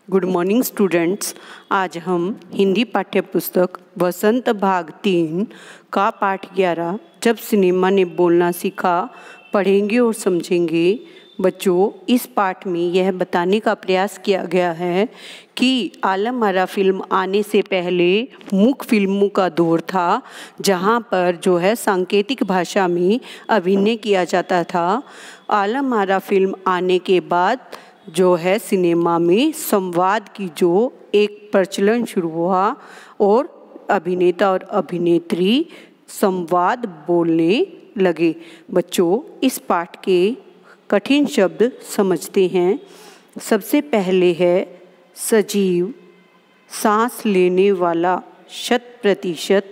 Good morning students. आज हम हिंदी पाठ्य पुस्तक वसंत भाग 3 का पाठ 11 जब सिनेमा ने बोलना सीखा पढ़ेंगे और समझेंगे। बच्चों, इस पाठ में यह बताने का प्रयास किया गया है कि आलम आरा फिल्म आने से पहले मुख्य फिल्मों का दौर था, जहां पर सांकेतिक भाषा में अभिनय किया जाता था। आलम आरा फिल्म आने के बाद सिनेमा में संवाद की एक प्रचलन शुरू हुआ और अभिनेता और अभिनेत्री संवाद बोलने लगे। बच्चों, इस पाठ के कठिन शब्द समझते हैं। सबसे पहले है सजीव, सांस लेने वाला, 100%,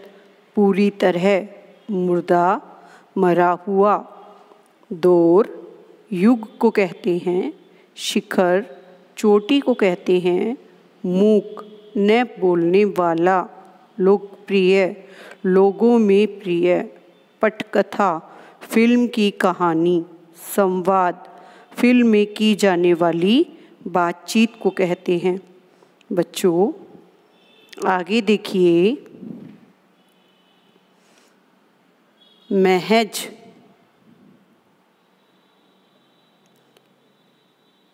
पूरी तरह, मुर्दा, मरा हुआ। दौर, युग को कहते हैं। शिखर, चोटी को कहते हैं। मूक, न बोलने वाला, लोकप्रिय, लोगों में प्रिय। पटकथा, फिल्म की कहानी। संवाद, फिल्म में की जाने वाली बातचीत को कहते हैं। बच्चों, आगे देखिए। महज,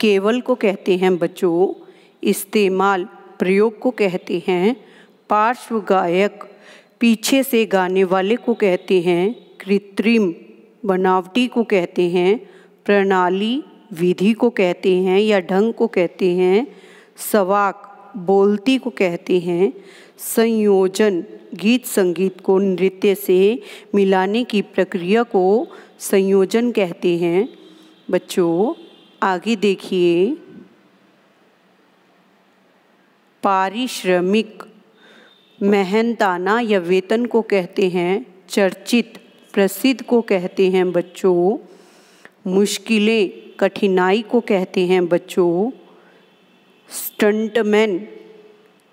केवल को कहते हैं। बच्चों, इस्तेमाल, प्रयोग को कहते हैं। पार्श्व गायक, पीछे से गाने वाले को कहते हैं। कृत्रिम, बनावटी को कहते हैं। प्रणाली, विधि को कहते हैं या ढंग को कहते हैं। सवाक, बोलती को कहते हैं। संयोजन, गीत संगीत को नृत्य से मिलाने की प्रक्रिया को संयोजन कहते हैं। बच्चों, आगे देखिए। पारिश्रमिक, मेहनताना या वेतन को कहते हैं। चर्चित, प्रसिद्ध को कहते हैं। बच्चों, मुश्किलें, कठिनाई को कहते हैं। बच्चों, स्टंटमैन,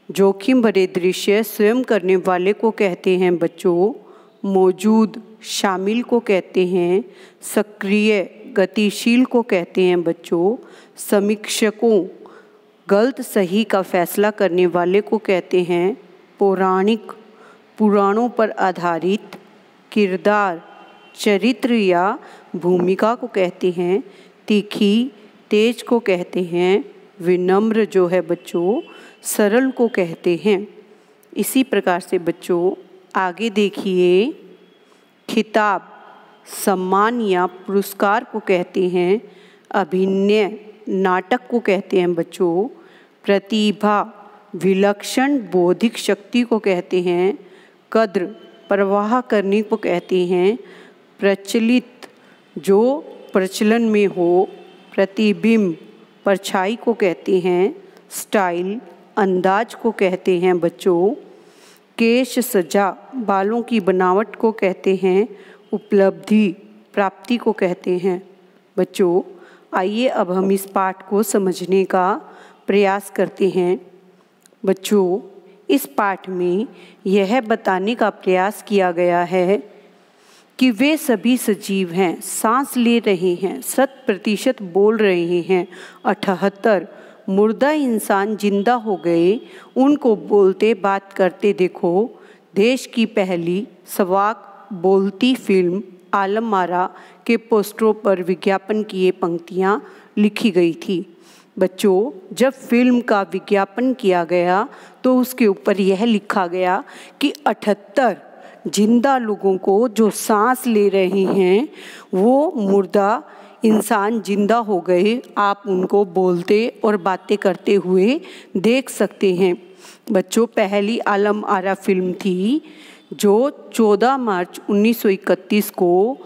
जोखिम भरे दृश्य स्वयं करने वाले को कहते हैं। बच्चों, मौजूद, शामिल को कहते हैं। सक्रिय, गतिशील को कहते हैं। बच्चों, समीक्षकों, गलत सही का फैसला करने वाले को कहते हैं। पौराणिक, पुराणों पर आधारित। किरदार, चरित्र या भूमिका को कहते हैं। तीखी, तेज को कहते हैं। विनम्र बच्चों, सरल को कहते हैं। इसी प्रकार से बच्चों आगे देखिए। खिताब, सम्मान या पुरस्कार को कहते हैं। अभिनय, नाटक को कहते हैं। बच्चों, प्रतिभा, विलक्षण बौद्धिक शक्ति को कहते हैं। कद्र, परवाह करने को कहते हैं। प्रचलित, जो प्रचलन में हो। प्रतिबिंब, परछाई को कहते हैं। स्टाइल, अंदाज को कहते हैं। बच्चों, केश सजा, बालों की बनावट को कहते हैं। उपलब्धि, प्राप्ति को कहते हैं। बच्चों, आइए अब हम इस पाठ को समझने का प्रयास करते हैं। बच्चों, इस पाठ में यह बताने का प्रयास किया गया है कि वे सभी सजीव हैं, सांस ले रहे हैं, 100% बोल रहे हैं। 78 मुर्दा इंसान जिंदा हो गए, उनको बोलते बात करते देखो। देश की पहली सवाक बोलती फिल्म आलम आरा के पोस्टरों पर विज्ञापन की ये पंक्तियाँ लिखी गई थी। बच्चों, जब फिल्म का विज्ञापन किया गया तो उसके ऊपर यह लिखा गया कि 78 जिंदा लोगों को जो सांस ले रहे हैं वो मुर्दा इंसान जिंदा हो गए, आप उनको बोलते और बातें करते हुए देख सकते हैं। बच्चों, पहली आलम आरा फिल्म थी जो 14 मार्च 1931 को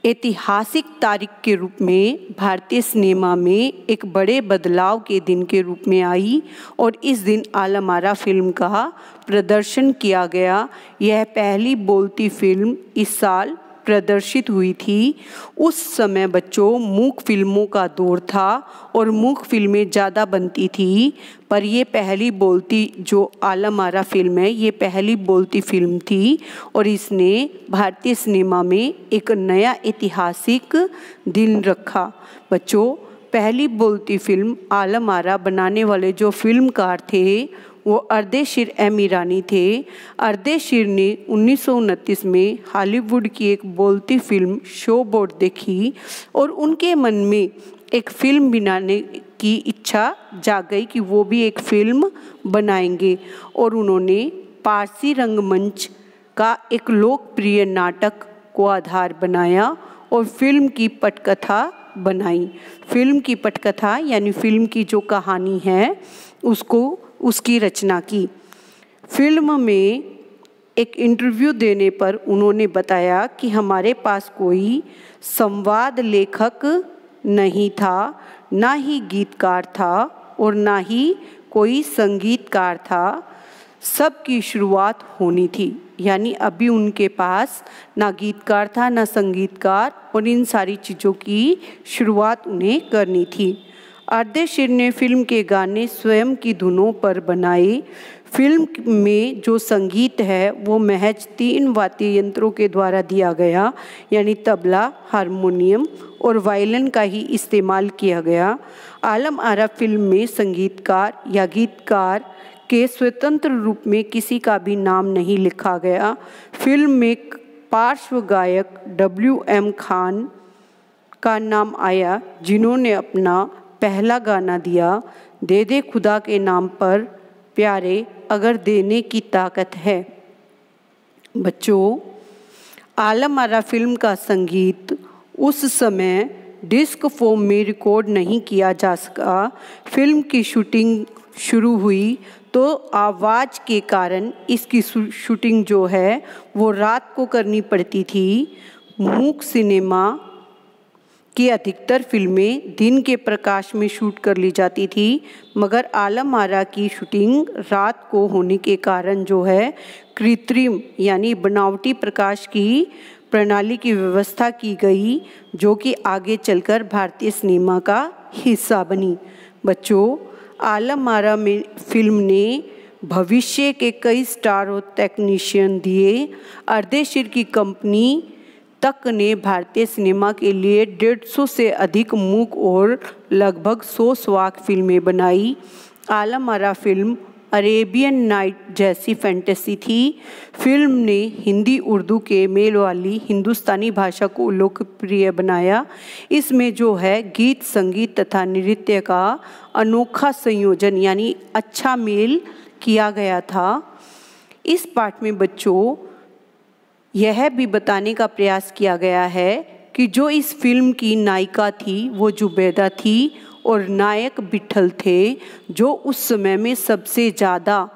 ऐतिहासिक तारीख के रूप में भारतीय सिनेमा में एक बड़े बदलाव के दिन के रूप में आई और इस दिन आलम आरा फिल्म का प्रदर्शन किया गया। यह पहली बोलती फिल्म इस साल प्रदर्शित हुई थी। उस समय बच्चों मूक फिल्मों का दौर था और मूक फिल्में ज़्यादा बनती थी, पर ये पहली बोलती जो आलम आरा फिल्म है ये पहली बोलती फिल्म थी और इसने भारतीय सिनेमा में एक नया ऐतिहासिक दिन रखा। बच्चों, पहली बोलती फिल्म आलम आरा बनाने वाले जो फिल्मकार थे वो अर्देशीर एम ईरानी थे। अर्देशीर ने 1929 में हॉलीवुड की एक बोलती फिल्म शो बोट देखी और उनके मन में एक फिल्म बनाने की इच्छा जाग गई कि वो भी एक फिल्म बनाएंगे और उन्होंने पारसी रंगमंच का एक लोकप्रिय नाटक को आधार बनाया और फिल्म की पटकथा बनाई। फिल्म की पटकथा यानी फिल्म की जो कहानी है उसकी रचना की। फिल्म में एक इंटरव्यू देने पर उन्होंने बताया कि हमारे पास कोई संवाद लेखक नहीं था, ना ही गीतकार था और ना ही कोई संगीतकार था, सबकी शुरुआत होनी थी। यानी अभी उनके पास ना गीतकार था ना संगीतकार और इन सारी चीज़ों की शुरुआत उन्हें करनी थी। अर्देशीर ने फिल्म के गाने स्वयं की धुनों पर बनाए। फिल्म में जो संगीत है वो महज 3 वाद्य यंत्रों के द्वारा दिया गया, यानी तबला, हारमोनियम और वायलिन का ही इस्तेमाल किया गया। आलम आरा फिल्म में संगीतकार या गीतकार के स्वतंत्र रूप में किसी का भी नाम नहीं लिखा गया। फिल्म में पार्श्व गायक WM खान का नाम आया, जिन्होंने अपना पहला गाना दिया, दे दे खुदा के नाम पर प्यारे अगर देने की ताकत है। बच्चों, आलम आरा फिल्म का संगीत उस समय डिस्क फोम में रिकॉर्ड नहीं किया जा सका। फिल्म की शूटिंग शुरू हुई तो आवाज़ के कारण इसकी शूटिंग जो है वो रात को करनी पड़ती थी। मूक सिनेमा की अधिकतर फिल्में दिन के प्रकाश में शूट कर ली जाती थी, मगर आलम आरा की शूटिंग रात को होने के कारण जो है कृत्रिम यानी बनावटी प्रकाश की प्रणाली की व्यवस्था की गई, जो कि आगे चलकर भारतीय सिनेमा का हिस्सा बनी। बच्चों, आलम आरा में फिल्म ने भविष्य के कई स्टार और टेक्नीशियन दिए। अर्देशीर की कंपनी तक ने भारतीय सिनेमा के लिए 150 से अधिक मूक और लगभग 100 स्वाक फिल्में बनाई। Alam Ara film Arabian night जैसी फैंटेसी थी। फिल्म ने हिंदी उर्दू के मेल वाली हिंदुस्तानी भाषा को लोकप्रिय बनाया। इसमें जो है गीत, संगीत तथा नृत्य का अनोखा संयोजन यानी अच्छा मेल किया गया था। इस पाठ में बच्चों यह भी बताने का प्रयास किया गया है कि जो इस फिल्म की नायिका थी वो जुबैदा थी और नायक विट्ठल थे, जो उस समय में सबसे ज़्यादा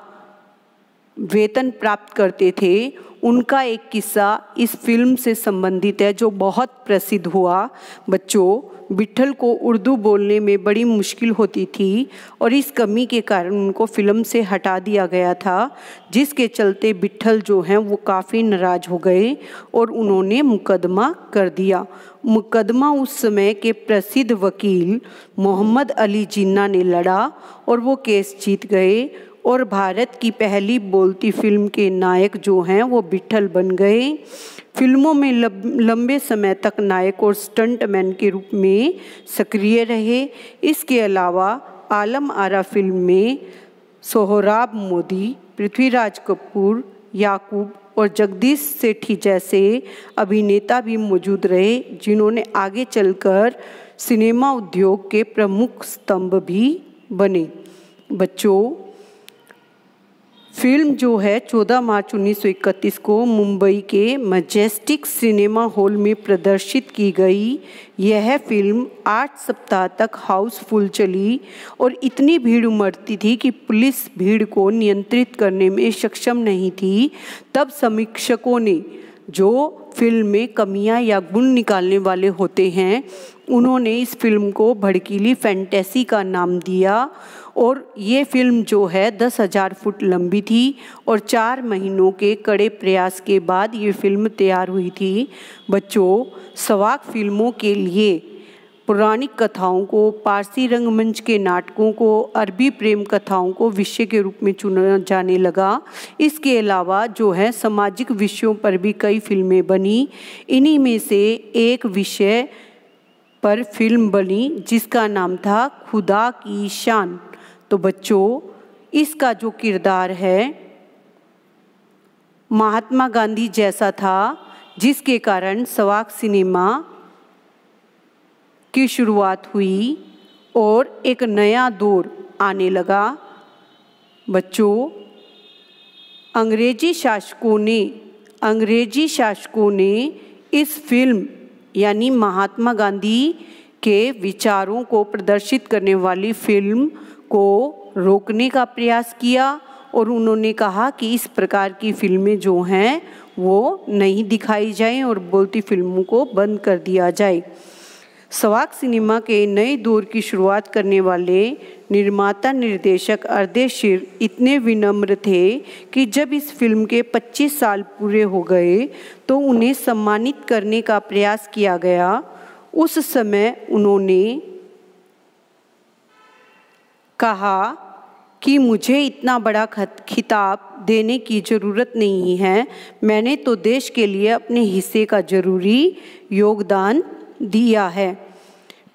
वेतन प्राप्त करते थे। उनका एक किस्सा इस फिल्म से संबंधित है जो बहुत प्रसिद्ध हुआ। बच्चों, विट्ठल को उर्दू बोलने में बड़ी मुश्किल होती थी और इस कमी के कारण उनको फिल्म से हटा दिया गया था, जिसके चलते विट्ठल जो हैं वो काफ़ी नाराज़ हो गए और उन्होंने मुकदमा कर दिया। मुकदमा उस समय के प्रसिद्ध वकील मोहम्मद अली जिन्ना ने लड़ा और वो केस जीत गए और भारत की पहली बोलती फिल्म के नायक जो हैं वो विट्ठल बन गए। फिल्मों में लंबे समय तक नायक और स्टंटमैन के रूप में सक्रिय रहे। इसके अलावा आलम आरा फिल्म में सोहराब मोदी, पृथ्वीराज कपूर, याकूब और जगदीश सेठी जैसे अभिनेता भी मौजूद रहे, जिन्होंने आगे चलकर सिनेमा उद्योग के प्रमुख स्तंभ भी बने। बच्चों, फिल्म जो है 14 मार्च 1931 को मुंबई के मजेस्टिक सिनेमा हॉल में प्रदर्शित की गई। यह फिल्म 8 सप्ताह तक हाउसफुल चली और इतनी भीड़ उमड़ती थी कि पुलिस भीड़ को नियंत्रित करने में सक्षम नहीं थी। तब समीक्षकों ने, जो फिल्म में कमियां या गुण निकालने वाले होते हैं, उन्होंने इस फिल्म को भड़कीली फैंटेसी का नाम दिया और ये फिल्म जो है 10,000 फुट लंबी थी और 4 महीनों के कड़े प्रयास के बाद ये फिल्म तैयार हुई थी। बच्चों, स्वाक फिल्मों के लिए पौराणिक कथाओं को, पारसी रंगमंच के नाटकों को, अरबी प्रेम कथाओं को विषय के रूप में चुना जाने लगा। इसके अलावा जो है सामाजिक विषयों पर भी कई फिल्में बनी। इन्हीं में से एक विषय पर फिल्म बनी जिसका नाम था खुदा की शान। तो बच्चों, इसका जो किरदार है महात्मा गांधी जैसा था, जिसके कारण सवाक सिनेमा की शुरुआत हुई और एक नया दौर आने लगा। बच्चों, अंग्रेजी शासकों ने इस फिल्म यानी महात्मा गांधी के विचारों को प्रदर्शित करने वाली फिल्म को रोकने का प्रयास किया और उन्होंने कहा कि इस प्रकार की फिल्में जो हैं वो नहीं दिखाई जाएं और बोलती फिल्मों को बंद कर दिया जाए। सवाक सिनेमा के नए दौर की शुरुआत करने वाले निर्माता निर्देशक अर्देशीर इतने विनम्र थे कि जब इस फिल्म के 25 साल पूरे हो गए तो उन्हें सम्मानित करने का प्रयास किया गया। उस समय उन्होंने कहा कि मुझे इतना बड़ा खिताब देने की ज़रूरत नहीं है, मैंने तो देश के लिए अपने हिस्से का ज़रूरी योगदान दिया है।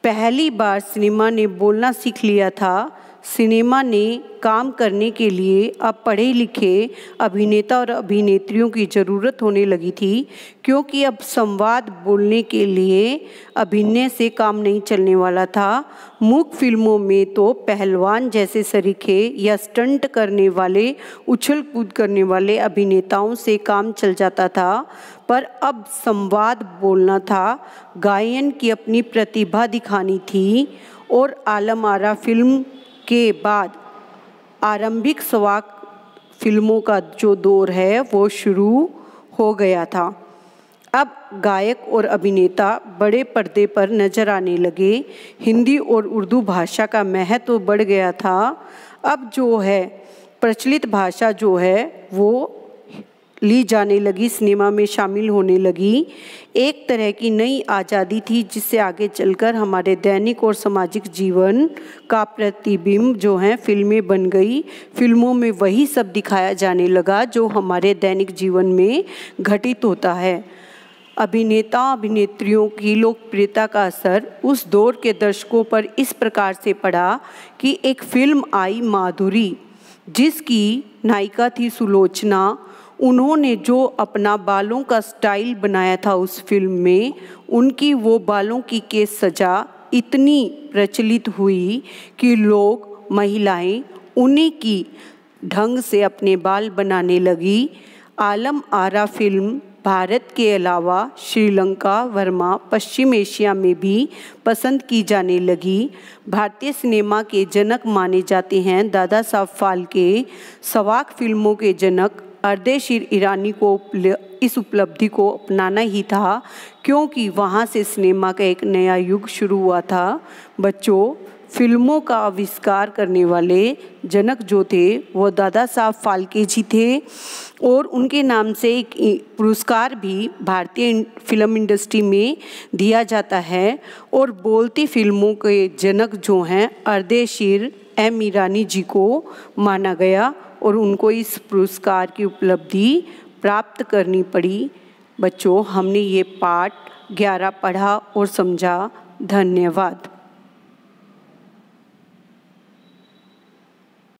पहली बार सिनेमा ने बोलना सीख लिया था। सिनेमा ने काम करने के लिए अब पढ़े लिखे अभिनेता और अभिनेत्रियों की ज़रूरत होने लगी थी, क्योंकि अब संवाद बोलने के लिए अभिनय से काम नहीं चलने वाला था। मूक फिल्मों में तो पहलवान जैसे सरीखे या स्टंट करने वाले, उछल कूद करने वाले अभिनेताओं से काम चल जाता था, पर अब संवाद बोलना था, गायन की अपनी प्रतिभा दिखानी थी। और आलम आरा फिल्म के बाद आरंभिक सवाक फिल्मों का जो दौर है वो शुरू हो गया था। अब गायक और अभिनेता बड़े पर्दे पर नजर आने लगे। हिंदी और उर्दू भाषा का महत्व बढ़ गया था। अब जो है प्रचलित भाषा जो है वो ली जाने लगी, सिनेमा में शामिल होने लगी। एक तरह की नई आज़ादी थी जिससे आगे चलकर हमारे दैनिक और सामाजिक जीवन का प्रतिबिंब जो है फिल्में बन गई। फिल्मों में वही सब दिखाया जाने लगा जो हमारे दैनिक जीवन में घटित होता है। अभिनेता अभिनेत्रियों की लोकप्रियता का असर उस दौर के दर्शकों पर इस प्रकार से पड़ा कि एक फिल्म आई माधुरी, जिसकी नायिका थी सुलोचना। उन्होंने जो अपना बालों का स्टाइल बनाया था उस फिल्म में, उनकी वो बालों की केस सजा इतनी प्रचलित हुई कि लोग, महिलाएं उन्हीं की ढंग से अपने बाल बनाने लगी। आलम आरा फिल्म भारत के अलावा श्रीलंका, बर्मा, पश्चिम एशिया में भी पसंद की जाने लगी। भारतीय सिनेमा के जनक माने जाते हैं दादा साहब फाल्के। सवाक फिल्मों के जनक अर्देशीर ईरानी को इस उपलब्धि को अपनाना ही था, क्योंकि वहाँ से सिनेमा का एक नया युग शुरू हुआ था। बच्चों, फिल्मों का आविष्कार करने वाले जनक जो थे वो दादा साहब फाल्के जी थे और उनके नाम से एक पुरस्कार भी भारतीय फिल्म इंडस्ट्री में दिया जाता है। और बोलती फिल्मों के जनक जो हैं अर्देशीर एम ईरानी जी को माना गया और उनको इस पुरस्कार की उपलब्धि प्राप्त करनी पड़ी। बच्चों, हमने ये पाठ 11 पढ़ा और समझा। धन्यवाद।